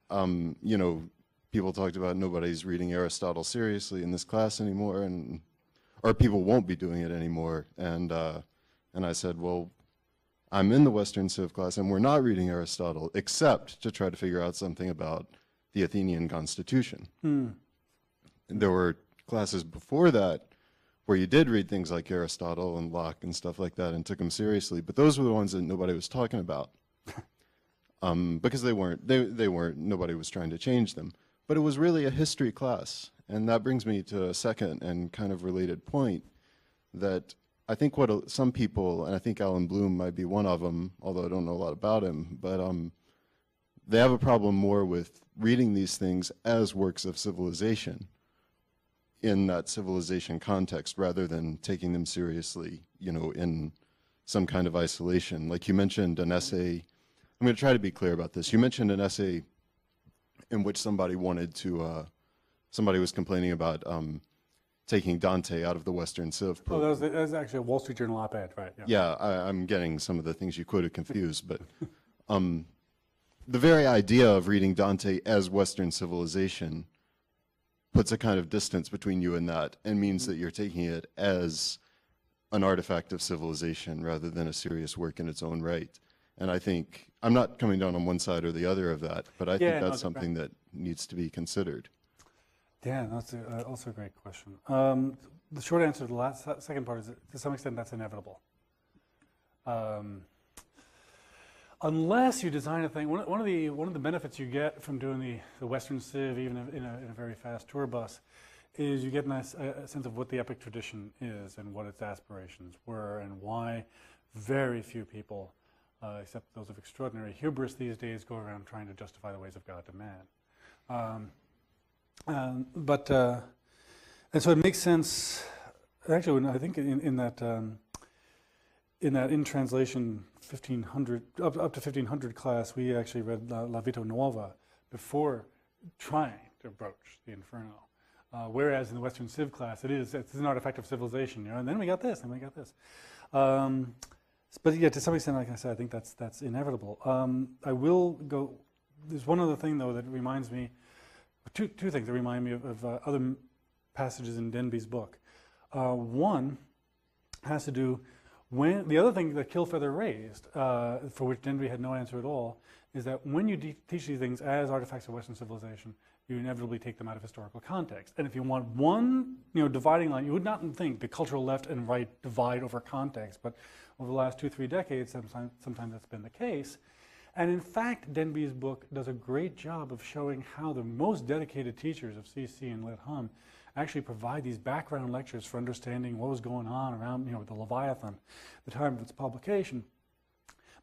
People talked about nobody's reading Aristotle seriously in this class anymore, or people won't be doing it anymore. And I said, well, I'm in the Western Civ class, and we're not reading Aristotle, except to try to figure out something about the Athenian constitution. And there were classes before that where you did read things like Aristotle and Locke and stuff like that and took them seriously, but those were the ones that nobody was talking about because nobody was trying to change them. But it was really a history class, and that brings me to a second and kind of related point that I think what some people, and I think Alan Bloom might be one of them, although I don't know a lot about him, but they have a problem more with reading these things as works of civilization in that civilization context rather than taking them seriously, in some kind of isolation. Like you mentioned an essay, I'm going to try to be clear about this. You mentioned an essay in which somebody was complaining about taking Dante out of the Western Civ program. that was actually a Wall Street Journal op-ed, right? Yeah, I'm getting some of the things you quoted confused, but the very idea of reading Dante as Western civilization puts a kind of distance between you and that, and means that you're taking it as an artifact of civilization rather than a serious work in its own right. And I think, I'm not coming down on one side or the other of that, but I think that's something that needs to be considered. Yeah, that's also a great question. The short answer to the second part is that to some extent that's inevitable. Unless you design a thing, one of the benefits you get from doing the Western Civ, even in a very fast tour bus, is you get a sense of what the epic tradition is and what its aspirations were and why very few people, except those of extraordinary hubris these days, go around trying to justify the ways of God to man. And so it makes sense. Actually, when I think in that in translation 1500 up to 1500 class, we actually read La Vita Nuova before trying to broach the Inferno. Whereas in the Western Civ class, it's an artifact of civilization, and then we got this, and we got this. But yeah, to some extent, like I said, I think that's inevitable. I will go, there's one other thing though that reminds me, two things that remind me of other passages in Denby's book. One has to do, the other thing that Killfeather raised, for which Denby had no answer at all, is that when you teach these things as artifacts of Western civilization, you inevitably take them out of historical context. And if you want one dividing line, you would not think the cultural left and right divide over context, but over the last 2-3 decades, sometimes that's been the case. And in fact, Denby's book does a great job of showing how the most dedicated teachers of CC and Lit Hum actually provide these background lectures for understanding what was going on around the Leviathan at the time of its publication.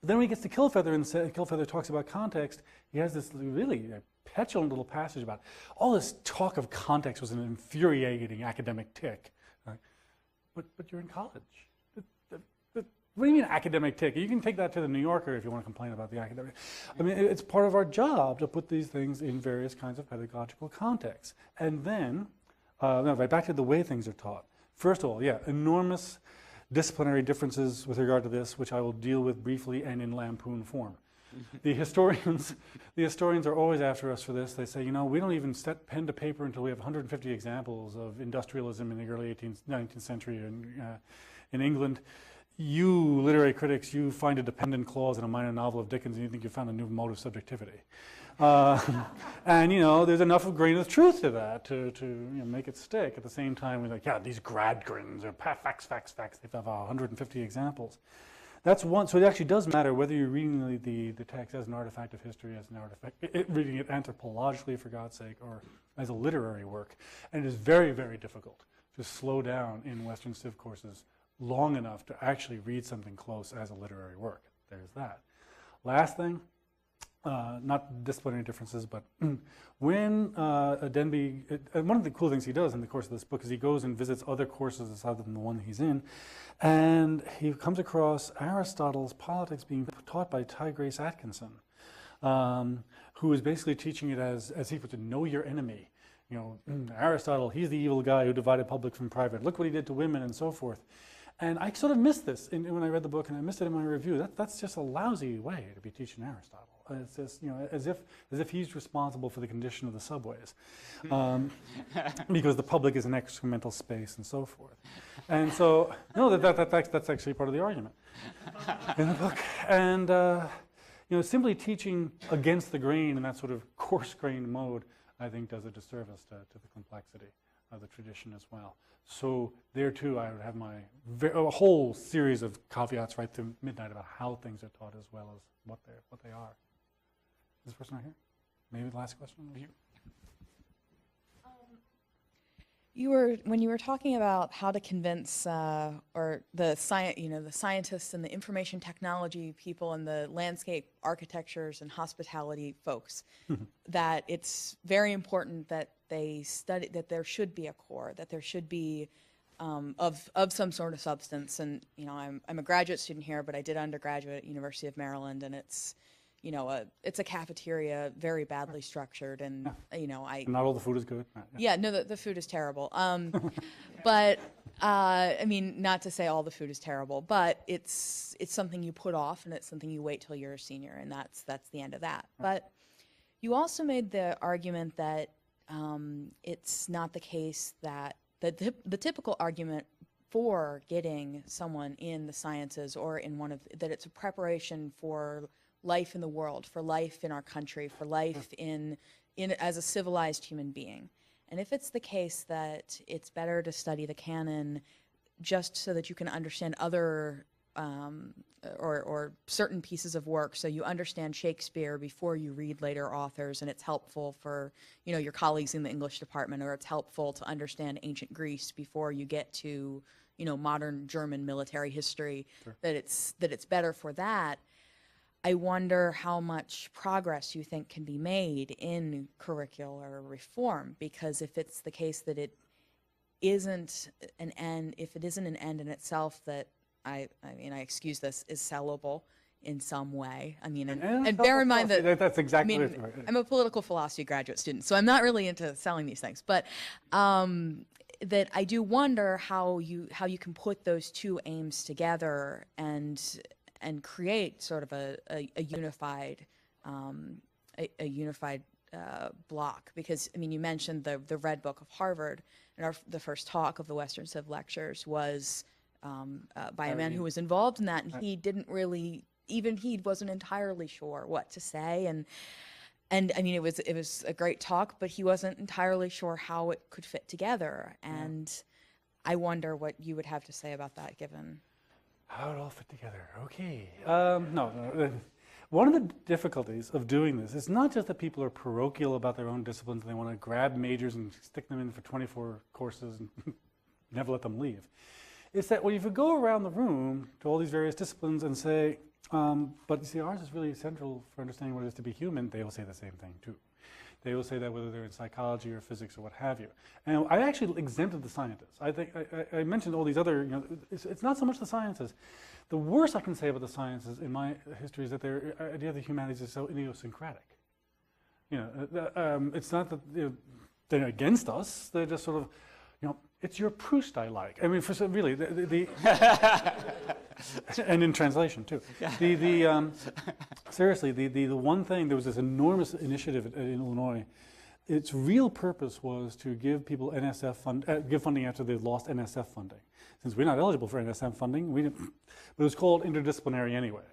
But then when he gets to Killfeather and Killfeather talks about context, he has this really petulant little passage about all this talk of context was an infuriating academic tick. Right? But you're in college. What do you mean academic tick? You can take that to the New Yorker if you want to complain about the academic. I mean, it's part of our job to put these things in various kinds of pedagogical contexts. And then, right back to the way things are taught. First of all, yeah, enormous disciplinary differences with regard to this, which I will deal with briefly and in lampoon form. The historians are always after us for this. They say, we don't even set pen to paper until we have 150 examples of industrialism in the early 19th century in England. You, literary critics, you find a dependent clause in a minor novel of Dickens and you think you found a new mode of subjectivity. And there's enough of grain of truth to that to make it stick. At the same time, we're like, yeah, these Gradgrins are facts. They have 150 examples. That's one. So it actually does matter whether you're reading the text as an artifact of history, as an artifact, reading it anthropologically, for God's sake, or as a literary work. And it is very, very difficult to slow down in Western Civ courses long enough to actually read something close as a literary work. There's that. Last thing, not disciplinary differences, but when Denby, one of the cool things he does in the course of this book is he goes and visits other courses other than the one he's in, and he comes across Aristotle's Politics being taught by Grace Atkinson, who is basically teaching it as he puts it, know your enemy. Aristotle, he's the evil guy who divided public from private. Look what he did to women and so forth. And I sort of missed this when I read the book, and I missed it in my review. That's just a lousy way to be teaching Aristotle. It's just, as if he's responsible for the condition of the subways, because the public is an excremental space and so forth. And so, no, that's actually part of the argument in the book. And simply teaching against the grain in that sort of coarse-grained mode, I think, does a disservice to the complexity of the tradition as well. So there too, I would have a whole series of caveats right through midnight about how things are taught as well as what they are. Is this person right here? Maybe the last question over here. When you were talking about how to convince or the scientists and the information technology people and the landscape architectures and hospitality folks, that it's very important that they study, that there should be a core, that there should be of some sort of substance. And I'm a graduate student here, but I did undergraduate at University of Maryland, and it's it's a cafeteria, very badly structured, and not all the food is good. Yeah, no, the food is terrible. But I mean, not to say all the food is terrible, but it's something you put off, and it's something you wait till you're a senior, and that's the end of that. But you also made the argument that it's not the case that the typical argument for getting someone in the sciences or in that it's a preparation for life in the world, for life in our country, for life in as a civilized human being. And if it's the case that it's better to study the canon just so that you can understand other or certain pieces of work, so you understand Shakespeare before you read later authors, and it's helpful for your colleagues in the English department, or it's helpful to understand ancient Greece before you get to modern German military history, sure, that it's better for that. I wonder how much progress you think can be made in curricular reform, because if it's the case that it isn't an end, if it isn't an end in itself that I excuse this, is sellable, in some way. I mean, and bear in mind that that's exactly I mean, right. I'm a political philosophy graduate student, so I'm not really into selling these things, but that I do wonder how you can put those two aims together and create sort of a unified block. Because I mean, you mentioned the Red Book of Harvard, and the first talk of the Western Civ lectures was by a man who was involved in that, and he didn't really, even he wasn't entirely sure what to say, and I mean, it was a great talk, but he wasn't entirely sure how it could fit together, and I wonder what you would have to say about that, given how it all fit together. Okay, no. One of the difficulties of doing this is not just that people are parochial about their own disciplines and they want to grab majors and stick them in for 24 courses and never let them leave. It's that when you go around the room to all these various disciplines and say, but you see, ours is really essential for understanding what it is to be human, they will say the same thing too. They will say that whether they're in psychology or physics or what have you. And I actually exempted the scientists. I think I mentioned all these other, it's not so much the sciences. The worst I can say about the sciences in my history is that their idea of the humanities is so idiosyncratic. It's not that they're against us. They're just sort of, it's your Proust I like. I mean, really, and in translation too. Seriously, the one thing, there was this enormous initiative in Illinois. Its real purpose was to give people NSF give funding after they'd lost NSF funding. Since we're not eligible for NSF funding, but it was called interdisciplinary anyway.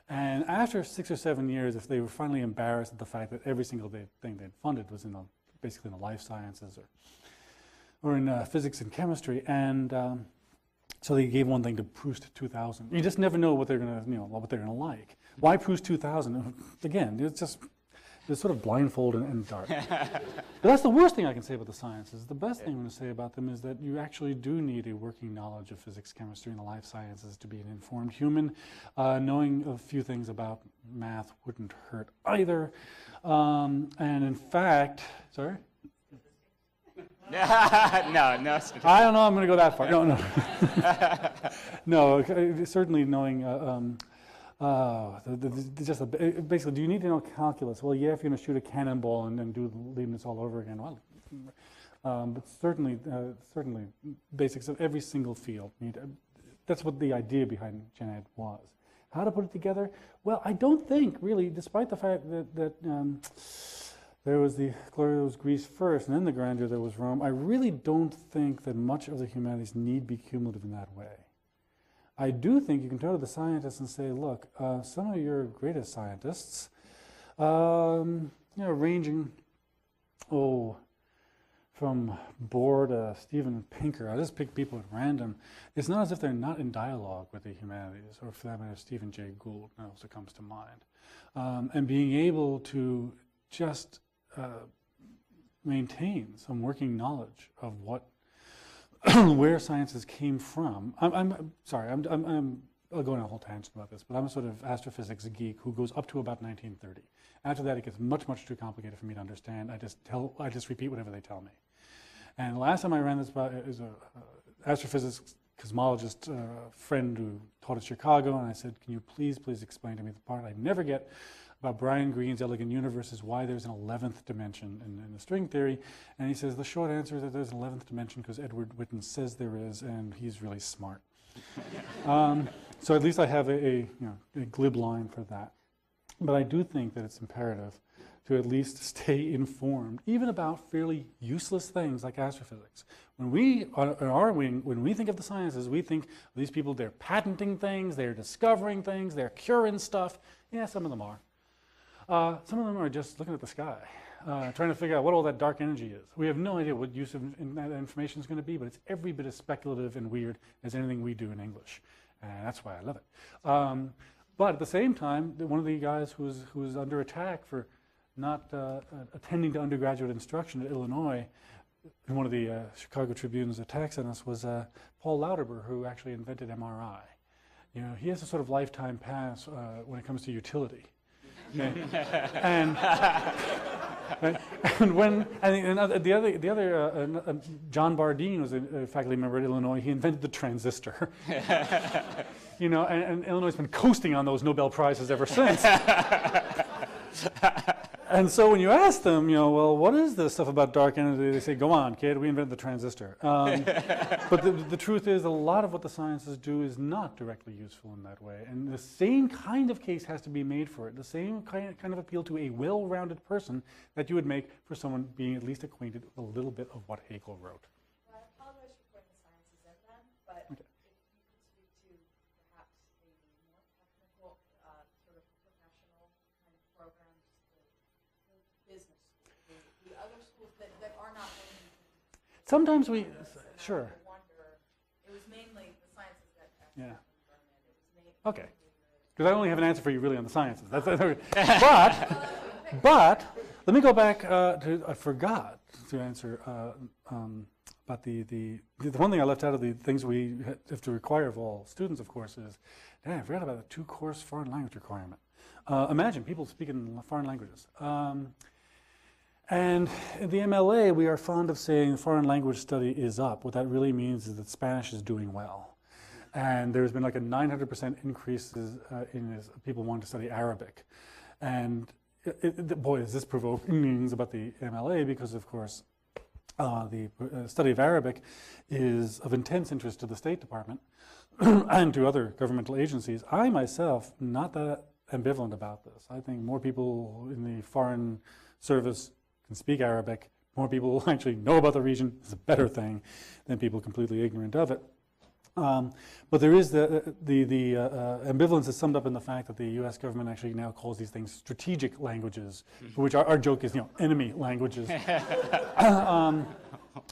And after 6 or 7 years, if they were finally embarrassed at the fact that every single thing they'd funded was basically in the life sciences or in physics and chemistry, and so they gave one thing to Proust 2000. You just never know what they're going to, what they're going to like. Why Proust 2000? Again, it's sort of blindfold and dark. But that's the worst thing I can say about the sciences. The best thing I'm going to say about them is that you actually do need a working knowledge of physics, chemistry, and the life sciences to be an informed human. Knowing a few things about math wouldn't hurt either. And in fact, sorry? No. I don't know. I'm going to go that far. No. No. Certainly knowing. Basically, do you need to know calculus? Well, yeah, if you're going to shoot a cannonball and do Leibniz all over again. Well, but certainly basics of every single field. That's what the idea behind Gen Ed was. How to put it together? Well, I don't think really, despite the fact that there was the glory that was Greece first, and then the grandeur that was Rome. I really don't think that much of the humanities need be cumulative in that way. I do think you can turn to the scientists and say, look, some of your greatest scientists, ranging, from Bohr to Steven Pinker, I just pick people at random. It's not as if they're not in dialogue with the humanities, or for that matter, Stephen Jay Gould also comes to mind. And being able to just maintain some working knowledge of what where sciences came from. I'm sorry, I'll go on a whole tangent about this, but I'm a sort of astrophysics geek who goes up to about 1930. After that, it gets much, much too complicated for me to understand. I just repeat whatever they tell me. And the last time I ran this by is a astrophysics cosmologist friend who taught at Chicago, and I said, can you please explain to me the part I never get about Brian Greene's elegant universe is why there's an 11th dimension in the string theory. And he says the short answer is that there's an 11th dimension because Edward Witten says there is, and he's really smart. So at least I have a glib line for that. But I do think that it's imperative to at least stay informed, even about fairly useless things like astrophysics. When we, on our wing, when we think of the sciences, we think these people, they're patenting things, they're discovering things, they're curing stuff. Yeah, some of them are. Some of them are just looking at the sky, trying to figure out what all that dark energy is. We have no idea what use of that information is going to be, but it's every bit as speculative and weird as anything we do in English. And that's why I love it. But at the same time, one of the guys who was under attack for not attending to undergraduate instruction at Illinois, in one of the Chicago Tribune's attacks on us, was Paul Lauterbur, who actually invented MRI. He has a sort of lifetime pass when it comes to utility. Okay. And when the other John Bardeen was a faculty member at Illinois, he invented the transistor. You know, and Illinois has been coasting on those Nobel Prizes ever since. And so when you ask them, you know, well, what is this stuff about dark energy? They say, go on, kid, we invented the transistor. But the truth is, a lot of what the sciences do is not directly useful in that way. And the same kind of case has to be made for it. The same kind of appeal to a well-rounded person that you would make for someone being at least acquainted with a little bit of what Hegel wrote. Well, I apologize for putting the sciences in then, but Okay. if you could speak to perhaps a more technical, sort of professional kind of program, just the business school, the other schools that are not only Sometimes we, sure, I wonder, it was mainly the sciences that yeah. it was mainly Okay. Because I only have an answer for you really on the sciences. But let me go back to, I forgot to answer about the one thing I left out of the things we have to require of all students, of course, is, I forgot about the 2-course foreign language requirement. Imagine people speaking foreign languages. And in the MLA, we are fond of saying foreign language study is up. What that really means is that Spanish is doing well. And there's been like a 900% increase in people wanting to study Arabic. And boy, is this provoking news about the MLA, because of course the study of Arabic is of intense interest to the State Department and to other governmental agencies. I myself, not that ambivalent about this. I think more people in the foreign service can speak Arabic. More people actually know about the region is a better thing than people completely ignorant of it. But there is the ambivalence is summed up in the fact that the U.S. government actually now calls these things strategic languages, for which our joke is, you know, enemy languages.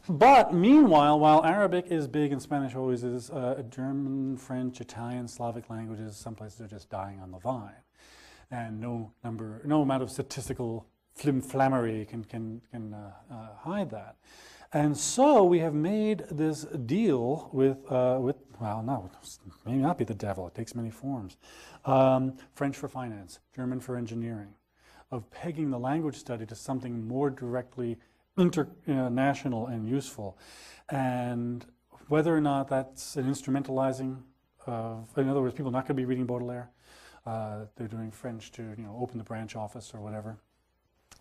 But meanwhile, while Arabic is big and Spanish always is, German, French, Italian, Slavic languages, some places are just dying on the vine, and no amount of statistical flimflammery can hide that. And so we have made this deal with well, no, maybe not be the devil. It takes many forms. French for finance, German for engineering, of pegging the language study to something more directly international and useful. And whether or not that's an instrumentalizing of, in other words, people are not going to be reading Baudelaire. They're doing French to, you know, open the branch office or whatever.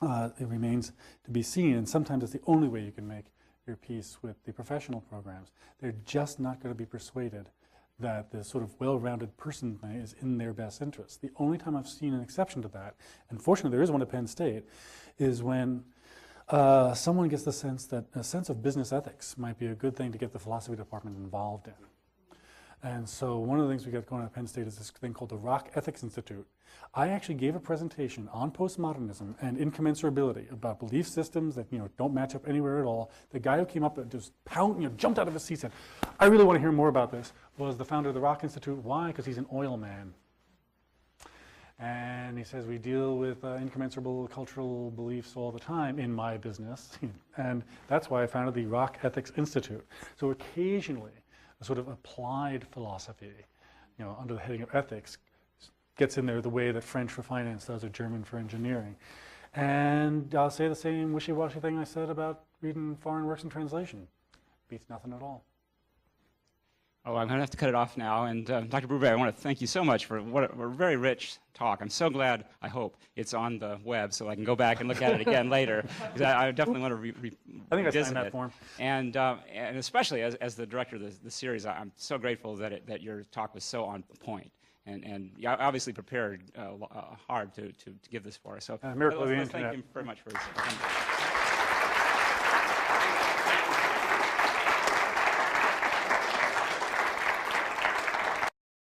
It remains to be seen, and sometimes it's the only way you can make your peace with the professional programs. They're just not going to be persuaded that the sort of well-rounded person is in their best interest. The only time I've seen an exception to that, and fortunately there is one at Penn State, is when someone gets the sense that a sense of business ethics might be a good thing to get the philosophy department involved in. And so one of the things we got going at Penn State is this thing called the Rock Ethics Institute. I actually gave a presentation on postmodernism and incommensurability about belief systems that, you know, don't match up anywhere at all. The guy who came up and just jumped out of his seat and said, I really want to hear more about this, was the founder of the Rock Institute. Why? Because he's an oil man. And he says, we deal with incommensurable cultural beliefs all the time in my business. And that's why I founded the Rock Ethics Institute. So occasionally, a sort of applied philosophy, you know, under the heading of ethics, gets in there the way that French for finance does or German for engineering. And I'll say the same wishy-washy thing I said about reading foreign works in translation. Beats nothing at all. Oh, I'm going to have to cut it off now. And Dr. Berube, I want to thank you so much for what a very rich talk. I'm so glad, I hope, it's on the web so I can go back and look at it again later. Because I definitely want to I think I revisit signed that it. form. And especially as the director of the series, I'm so grateful that your talk was so on point. And you obviously prepared hard to give this for us. So miracle of the let's thank internet. you very much for